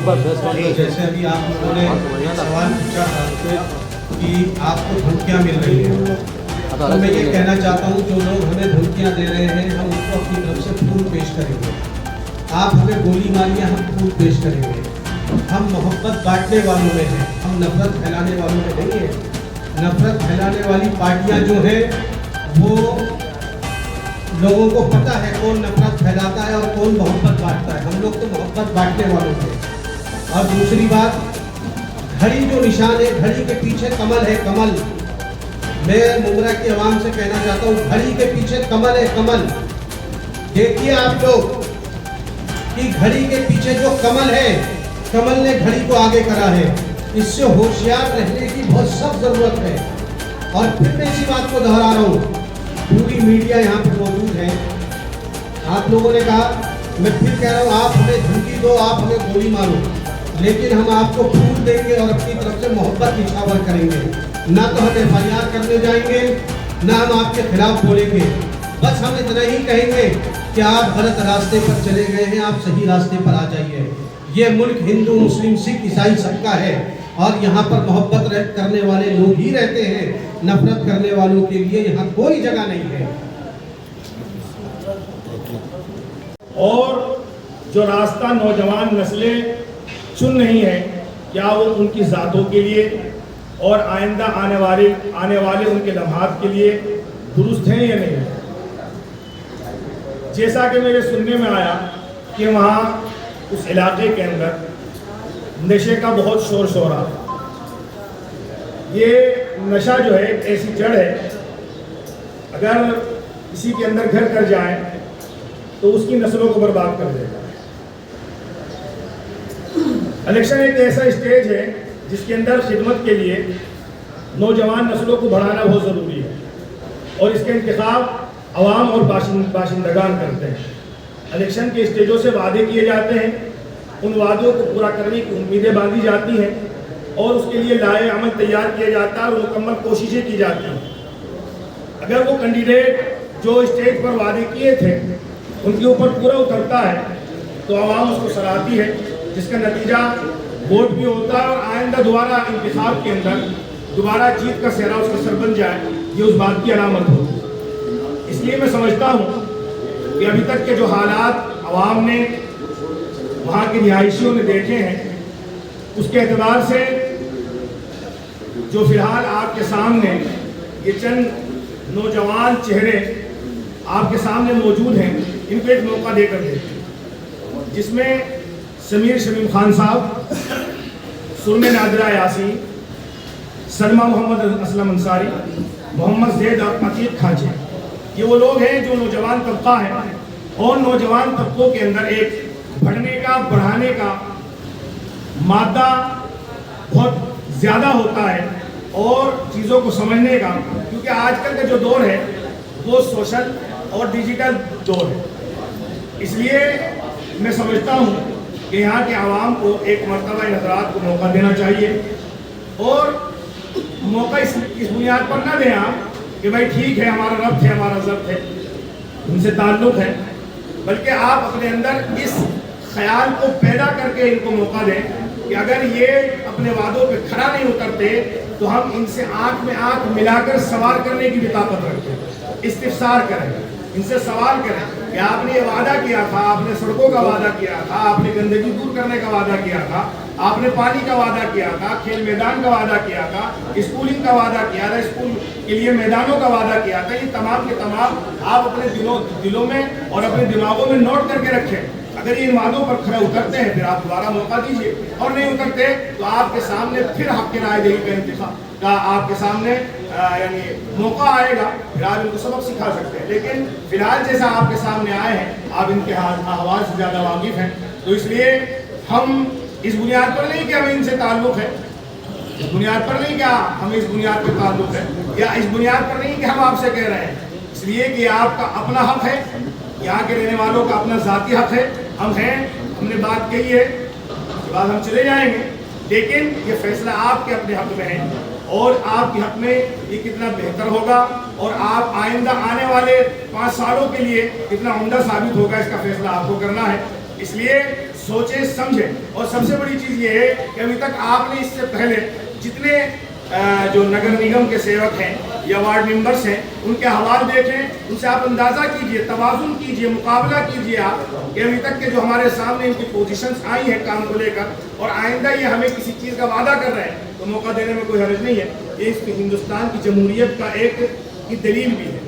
जैसे अभी आप लोगों ने सवाल पूछा था कि आपको धमकियाँ मिल रही हैं, तो मैं ये कहना चाहता हूँ जो लोग हमें धमकियाँ दे रहे हैं हम उनको अपनी तरफ से फूल पेश करेंगे। आप हमें गोली मारिए, हम फूल पेश करेंगे। हम मोहब्बत बांटने वालों में हैं, हम नफरत फैलाने वालों में नहीं है। नफरत फैलाने वाली पार्टियाँ जो हैं वो लोगों को पता है कौन नफरत फैलाता है और कौन मोहब्बत बांटता है। हम लोग तो मोहब्बत बांटने वालों हैं। और दूसरी बात, घड़ी जो निशान है, घड़ी के पीछे कमल है, कमल। मैं मुंद्रा की आवाम से कहना चाहता हूँ, घड़ी के पीछे कमल है, कमल। देखिए आप लोग कि घड़ी के पीछे जो कमल है, कमल ने घड़ी को आगे करा है। इससे होशियार रहने की बहुत सख्त जरूरत है। और फिर मैं इसी बात को दोहरा रहा हूँ, पूरी मीडिया यहाँ पर मौजूद है। आप लोगों ने कहा, मैं फिर कह रहा हूँ, आप हमें धमकी दो, आप हमें गोली मारो, लेकिन हम आपको फूल देंगे और अपनी तरफ से मोहब्बत निछावर करेंगे। ना तो हम FIR करने जाएंगे, ना हम आपके खिलाफ बोलेंगे। बस हम इतना ही कहेंगे कि आप गलत रास्ते पर चले गए हैं, आप सही रास्ते पर आ जाइए। ये मुल्क हिंदू, मुस्लिम, सिख, ईसाई सबका है और यहाँ पर मोहब्बत करने वाले लोग ही रहते हैं। नफरत करने वालों के लिए यहाँ कोई जगह नहीं है। और जो रास्ता नौजवान नस्लें चुन रही हैं, क्या वो उनकी ज़ातों के लिए और आइंदा आने वाले उनके लम्हात के लिए दुरुस्त हैं या नहीं? जैसा कि मेरे सुनने में आया कि वहाँ उस इलाके के अंदर नशे का बहुत शोर शोरा। ये नशा जो है ऐसी जड़ है, अगर किसी के अंदर घर कर जाए तो उसकी नस्लों को बर्बाद कर देगा। इलेक्शन एक ऐसा स्टेज है जिसके अंदर खिदमत के लिए नौजवान नस्लों को बढ़ाना बहुत ज़रूरी है और इसके इंतखाब अवाम और बाशिंदगान करते हैं। इलेक्शन के स्टेजों से वादे किए जाते हैं, उन वादों को पूरा करने की उम्मीदें बांधी जाती हैं और उसके लिए लाए अमल तैयार किया जाता है और मुकम्मल कोशिशें की जाती हैं। अगर वो कैंडिडेट जो स्टेज पर वादे किए थे उनके ऊपर पूरा उतरता है तो आवाम उसको सराहती है, जिसका नतीजा वोट भी होता है और आइंदा दोबारा इंतखाब के अंदर दोबारा जीत का सेहरा उसका सर बन जाए, ये उस बात की अलामत होती है। इसलिए मैं समझता हूँ कि अभी तक के जो हालात आवाम ने, वहाँ के रिहायशियों ने देखे हैं, उसके एतबार से जो फिलहाल आपके सामने ये चंद नौजवान चेहरे आपके सामने मौजूद हैं, इनको एक मौका देकर देखें, जिसमें समीर शमीम खान साहब, सुरमे नादिरा यासीन, सलमा मोहम्मद असलम अंसारी, मोहम्मद जैद अतीक खाचे, ये वो लोग हैं जो नौजवान तबका है और नौजवान तबकों के अंदर एक बढ़ने का, बढ़ाने का मादा बहुत ज़्यादा होता है और चीज़ों को समझने का, क्योंकि आजकल का जो दौर है वो सोशल और डिजिटल दौर है। इसलिए मैं समझता हूँ कि यहाँ के आवाम को एक मरतबा इन हज़रात को मौका देना चाहिए और मौका इस बुनियाद पर ना दें आप कि भाई ठीक है हमारा रब्त है, हमारा ज़ब्त है, उनसे ताल्लुक़ है, बल्कि आप अपने अंदर इस ख्याल को पैदा करके इनको मौका दें कि अगर ये अपने वादों पे खरा नहीं उतरते तो हम इनसे आंख में आंख मिलाकर सवाल करने की भी ताकत रखते हैं। इस्तिफसार करें, इनसे सवाल करें कि आपने ये वादा किया था, आपने सड़कों का वादा किया था, आपने गंदगी दूर करने का वादा किया था, आपने पानी का वादा किया था, खेल मैदान का वादा किया था, स्कूलिंग का वादा किया था, स्कूल के लिए मैदानों का वादा किया था। ये तमाम के तमाम आप अपने दिलों में और अपने दिमागों में नोट करके रखें। अगर ये इन वादों पर खरे उतरते हैं फिर आप दोबारा मौका दीजिए, और नहीं उतरते तो आपके सामने फिर हक के रायदही का इंतखाब का आपके सामने यानी मौका आएगा, फिर आप इनको सबक सिखा सकते हैं। लेकिन फिलहाल जैसा आपके सामने आए हैं, आप इनके आवाज़ से ज़्यादा वाकिफ़ हैं, तो इसलिए हम इस बुनियाद पर नहीं कि हमें इनसे ताल्लुक़ है, इस बुनियाद पर नहीं कि हमें इस बुनियाद पर ताल्लुक़ है, या इस बुनियाद पर नहीं कि हम आपसे कह रहे हैं, इसलिए कि आपका अपना हक है, यहाँ के रहने वालों का अपना ज़ाती हक है। हम हैं, हमने बात कही है, उसके बाद हम चले जाएंगे, लेकिन ये फैसला आपके अपने हक में है और आपके हक में ये कितना बेहतर होगा और आप आइंदा आने वाले 5 सालों के लिए कितना उम्दा साबित होगा, इसका फैसला आपको करना है। इसलिए सोचें, समझें। और सबसे बड़ी चीज़ ये है कि अभी तक आपने इससे पहले जितने जो नगर निगम के सेवक हैं या वार्ड मेंबर्स हैं उनके हवाले देखें, उनसे आप अंदाज़ा कीजिए, तवाज़ुन कीजिए, मुकाबला कीजिए आप कि अभी तक के जो हमारे सामने इनकी पोजीशंस आई हैं काम को लेकर, और आइंदा ये हमें किसी चीज़ का वादा कर रहे हैं तो मौका देने में कोई हर्ज नहीं है। ये इस हिंदुस्तान की जमहूरियत का एक की दलील भी है।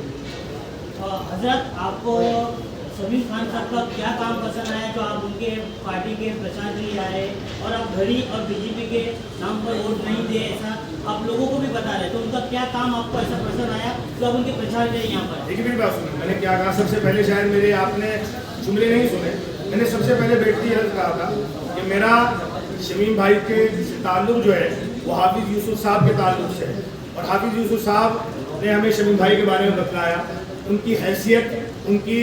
हजरत, आपको शमीम खान साहब का क्या काम पसंद आया जो आप उनके पार्टी के प्रचार के लिए आए और आप घड़ी और बीजेपी के नाम पर वोट नहीं दे, ऐसा आप लोगों को भी बता रहे, तो उनका क्या काम आपको ऐसा पसंद आया जो आप उनके प्रचार के लिए यहाँ पर? देखिए मेरी बात सुनिए, मैंने क्या कहा, सबसे पहले शायद मेरे आपने जुमले नहीं सुने। मैंने सबसे पहले बैठती अर्ज कहा था कि मेरा शमीम भाई के ताल्लुक जो है वो हाफिज़ यूसुफ साहब के ताल्लुक से है, और हाफिज़ यूसुफ साहब ने हमें शमीम भाई के बारे में बतलाया, उनकी हैसियत, उनकी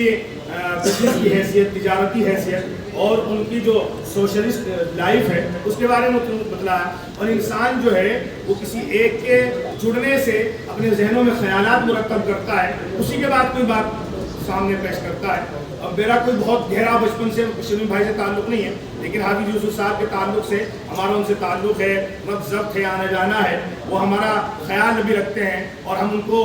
बिजनेस की हैसियत, तिजारती हैसियत और उनकी जो सोशलिस्ट लाइफ है उसके बारे में बतलाया। और इंसान जो है वो किसी एक के जुड़ने से अपने जहनों में ख्यालात मुरतब करता है, उसी के बाद कोई बात सामने पेश करता है। अब मेरा कोई बहुत गहरा बचपन से शमीम भाई से ताल्लुक़ नहीं है, लेकिन हाफिज़ यूसुफ साहब के ताल्लुक़ से हमारा उनसे ताल्लुक़ है, ज़ब्त है, आना जाना है, वो हमारा ख्याल भी रखते हैं और हम उनको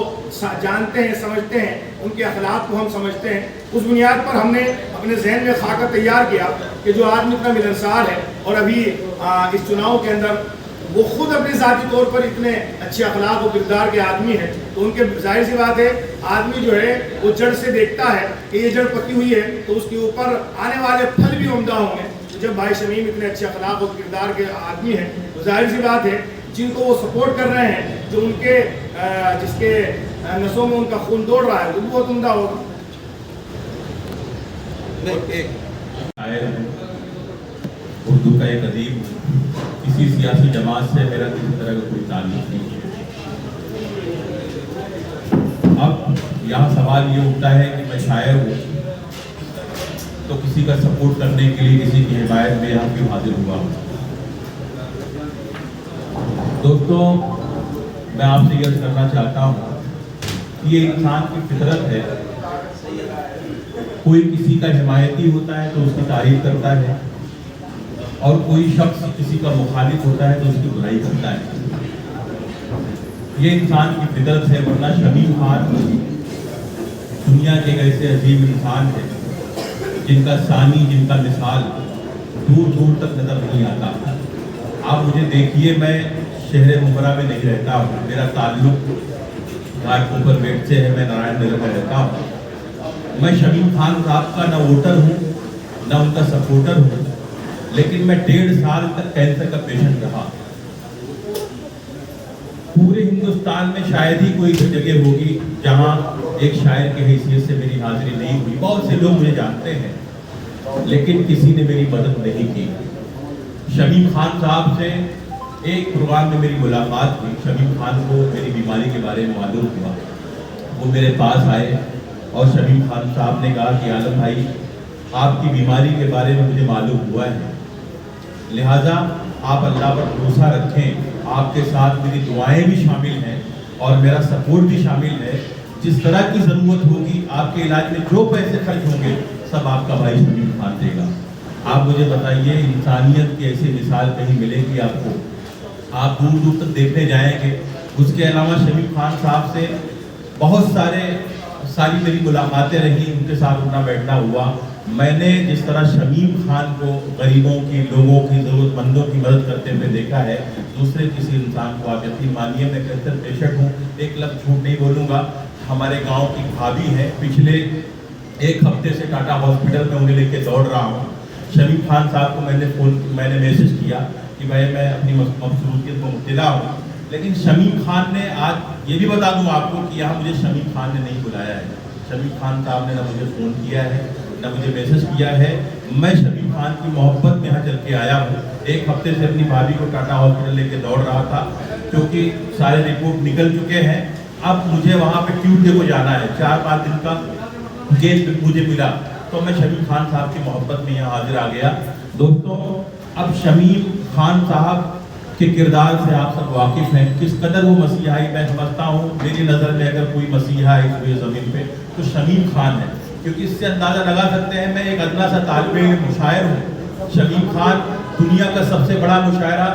जानते हैं, समझते हैं, उनके अखलाक को हम समझते हैं। उस बुनियाद पर हमने अपने जहन में खाका तैयार किया कि जो आदमी इतना मिलनसार है और अभी इस चुनाव के अंदर वो खुद अपने ज़ाती तौर पर इतने अच्छे अखलाक और किरदार के आदमी हैं, तो उनके जाहिर सी बात है आदमी जो है वो जड़ से देखता है कि ये जड़ पकी हुई है तो उसके ऊपर आने वाले फल भी उम्दा होंगे। तो जब भाई शमीम इतने अच्छे अखलाक और किरदार के आदमी हैं तो जाहिर सी बात है जिनको वो सपोर्ट कर रहे हैं, जो उनके जिसके नसों में उनका खून दौड़ रहा है वो बहुत उम्दा होगा। उर्दू का एक अदीब, किसी सियासी जमात से मेरा किसी तरह का कोई ताल्लुक नहीं है। अब यहाँ सवाल ये उठता है कि मैं शायर हूँ तो किसी का सपोर्ट करने के लिए, किसी की हिमायत में यहाँ क्यों हाजिर हुआ। दोस्तों, मैं आपसे यह करना चाहता हूँ कि ये इंसान की फितरत है, कोई किसी का हिमायती होता है तो उसकी तारीफ करता है और कोई शख्स किसी का मुखालिफ होता है तो उसकी बुराई करता है। ये इंसान की फितरत है, वरना शमीम खान दुनिया के ऐसे अजीब इंसान है जिनका सानी, जिनका मिसाल दूर दूर तक नजर नहीं आता। आप मुझे देखिए, मैं शहर मुमरा में नहीं रहता हूँ, मेरा ताल्लुक घाटकोपर बेट से है, मैं नारायण नगर में रहता हूँ। मैं शमीम खान साहब का न वोटर हूँ न उनका सपोर्टर हूँ, लेकिन मैं 1.5 साल तक कैंसर का पेशेंट रहा। पूरे हिंदुस्तान में शायद ही कोई जगह होगी जहां एक शायर की हैसियत से मेरी हाजिरी नहीं हुई। बहुत से लोग मुझे जानते हैं, लेकिन किसी ने मेरी मदद नहीं की। शमीम खान साहब से एक प्रोग्राम में मेरी मुलाकात हुई। शमीम खान को मेरी बीमारी के बारे में मालूम हुआ, वो मेरे पास आए और शमीम खान साहब ने कहा कि आलम भाई, आपकी बीमारी के बारे में मुझे मालूम हुआ है, लिहाजा आप अल्लाह पर भरोसा रखें, आपके साथ मेरी दुआएं भी शामिल हैं और मेरा सपोर्ट भी शामिल है। जिस तरह की ज़रूरत होगी, आपके इलाज में जो पैसे खर्च होंगे, सब आपका भाई शमीम खान देगा। आप मुझे बताइए, इंसानियत की ऐसी मिसाल कहीं मिलेगी आपको? आप दूर दूर तक देखने जाएंगे। उसके अलावा शमीम खान साहब से बहुत सारी मेरी मुलाकातें रही, उनके साथ उठना बैठना हुआ। मैंने जिस तरह शमीम खान को गरीबों की, लोगों की, ज़रूरतमंदों की मदद करते हुए देखा है, दूसरे किसी इंसान को आप यकीन मानिए। मैं कैंसर पेशेंट हूँ, एक लफ्ज़ झूठ नहीं बोलूँगा। हमारे गांव की भाभी है, पिछले 1 हफ्ते से टाटा हॉस्पिटल में उन्हें लेके दौड़ रहा हूँ। शमीम खान साहब को मैंने मैसेज किया कि भाई मैं अपनी मसरूफियत में मुब्तला हूँ, लेकिन शमीम खान ने, आज ये भी बता दूँ आपको कि यहाँ मुझे शमीम खान ने नहीं बुलाया है। शमीम खान साहब ने ना मुझे फ़ोन किया है, ना मुझे मैसेज किया है। मैं शमीम खान की मोहब्बत में यहाँ चल के आया हूँ। 1 हफ्ते से अपनी भाभी को टाटा हॉस्पिटल लेके दौड़ रहा था, क्योंकि सारे रिपोर्ट निकल चुके हैं। अब मुझे वहाँ पे ट्यूसडे को जाना है, 4-5 दिन का गेस्ट मुझे मिला, तो मैं शमीम खान साहब की मोहब्बत में यहाँ हाजिर आ गया। दोस्तों, अब शमीम खान साहब के किरदार से आप सब वाकिफ़ हैं, किस कदर वो मसीहाई। मैं समझता हूँ मेरी नज़र में अगर कोई मसीहा है इस ज़मीन पे तो शमीम खान है, क्योंकि इससे अंदाज़ा लगा सकते हैं मैं एक अदना सा तालिब इल्म शायर हूँ, शमीम खान दुनिया का सबसे बड़ा मुशायरा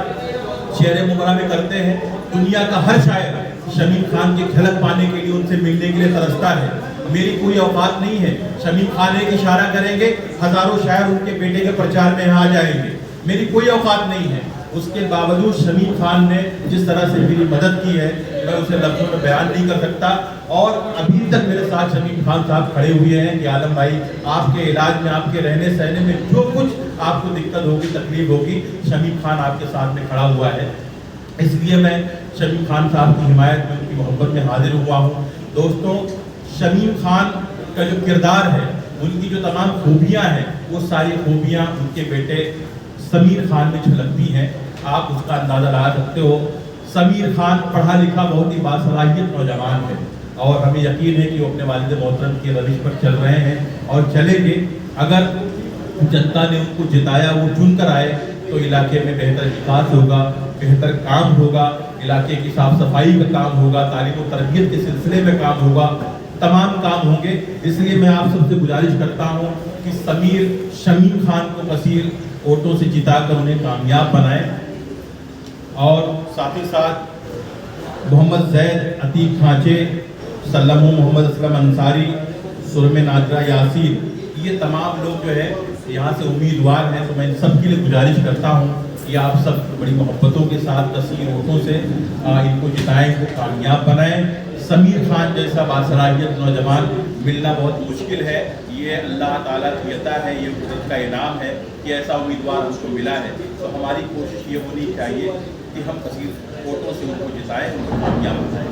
शेर मुमरा में करते हैं। दुनिया का हर शायर शमीम खान की झलक पाने के लिए, उनसे मिलने के लिए तरसता है। मेरी कोई औकात नहीं है, शमीम खान एक इशारा करेंगे हजारों शायर उनके बेटे के प्रचार में आ जाएंगे, मेरी कोई औकात नहीं है। उसके बावजूद शमीम खान ने जिस तरह से मेरी मदद की है मैं उसे लफ्ज़ों में बयान नहीं कर सकता। और अभी तक मेरे साथ शमीम खान साहब खड़े हुए हैं कि आलम भाई आपके इलाज में, आपके रहने सहने में जो कुछ आपको दिक्कत होगी, तकलीफ होगी, शमीम खान आपके साथ में खड़ा हुआ है। इसलिए मैं शमीम खान साहब की हिमायत में, उनकी मोहब्बत में हाजिर हुआ हूँ। दोस्तों, शमीम खान का जो किरदार है, उनकी जो तमाम खूबियाँ हैं, वो सारी खूबियाँ उनके बेटे समीर खान में झलकती हैं। आप उसका अंदाज़ा लगा सकते हो। समीर खान पढ़ा लिखा बहुत ही बासलाहियत नौजवान है और हमें यकीन है कि वो अपने वालिद मोहतरम की रविश पर चल रहे हैं और चलेंगे। अगर जनता ने उनको जिताया, वो चुन कर आए, तो इलाके में बेहतर विकास होगा, बेहतर काम होगा, इलाके की साफ सफाई का काम होगा, तालीम और तरबियत के सिलसिले में काम होगा, तमाम काम होंगे। इसलिए मैं आप सबसे गुजारिश करता हूँ कि शमीम खान को कसीर वोटों से जिताकर उन्हें कामयाब बनाएं और साथ ही साथ मोहम्मद जैद, अतीक खांचे, सल्लमो मोहम्मद असलम अंसारी, सुरम नाजरा यासीर, ये तमाम लोग जो है यहाँ से उम्मीदवार हैं। तो मैं इन सब के लिए गुजारिश करता हूँ कि आप सब बड़ी मोहब्बतों के साथ कसीर वोटों से इनको जिताएं, इनको कामयाब बनाएं। समीर खान जैसा बासलाहियत नौजवान मिलना बहुत मुश्किल है, ये अल्लाह ताला की अता है, ये कुदरत का इनाम है कि ऐसा उम्मीदवार हमको मिला है। तो हमारी कोशिश ये होनी चाहिए कि हम कसीर वोटों से उनको जिताएं, उनको कामयाब बनाएं।